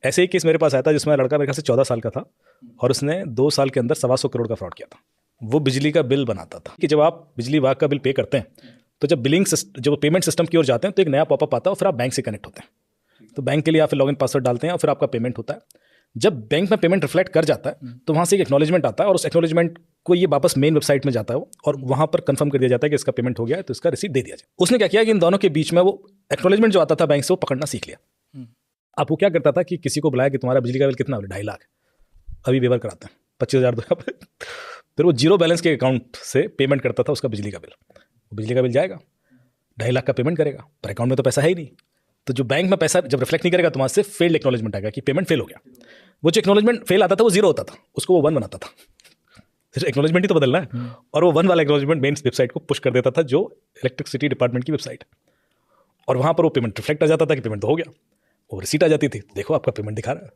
ऐसे ही केस मेरे पास आया था जिसमें लड़का मेरे ख्याल से 14 साल का था और उसने 2 साल के अंदर 125 करोड़ का फ्रॉड किया था। वो बिजली का बिल बनाता था कि जब आप बिजली विभाग का बिल पे करते हैं तो जब जब पेमेंट सिस्टम की ओर जाते हैं तो एक नया पॉपअप आता है और फिर आप बैंक से कनेक्ट होते हैं। तो बैंक के लिए आप फिर लॉगिन पासवर्ड डालते हैं और फिर आपका पेमेंट होता है। जब बैंक में पेमेंट रिफ्लेक्ट कर जाता है तो वहाँ से एक एक्नॉलेजमेंट आता है और उस एक्नॉलेजमेंट को ये वापस मेन वेबसाइट में जाता है और वहाँ पर कंफर्म कर दिया जाता है कि इसका पेमेंट हो गया है तो इसका रिसीट दे दिया जाए। उसने क्या किया कि इन दोनों के बीच में वो एक्नॉलेजमेंट जो आता था बैंक से वो पकड़ना सीख लिया। अब वो क्या करता था कि किसी को बुलाया कि तुम्हारा बिजली का बिल कितना, 2.5 लाख, अभी वेवर कराते हैं 25,000 दो। फिर वो जीरो बैलेंस के अकाउंट से पेमेंट करता था उसका बिजली का बिल। बिजली का बिल जाएगा, 2.5 लाख का पेमेंट करेगा, पर अकाउंट में तो पैसा है ही नहीं। तो जो बैंक में पैसा जब रिफ्लेक्ट नहीं करेगा तो वहाँ से फेल्ड एक्नॉलेजमेंट आएगा कि पेमेंट फेल हो गया। वो जो एक्नॉलेजमेंट फेल आता था वो 0 होता था, उसको वो 1 बनाता था। फिर एक्नॉलेजमेंट ही तो बदलना है और वो 1 वाला एक्नॉलेजमेंट मेन वेबसाइट को पुश कर देता था जो इलेक्ट्रिसिटी डिपार्टमेंट की वेबसाइट, और वहाँ पर वो पेमेंट रिफ्लेक्ट आ जाता था कि पेमेंट तो हो गया, और रिसीट आ जाती थी, देखो आपका पेमेंट दिखा रहा है।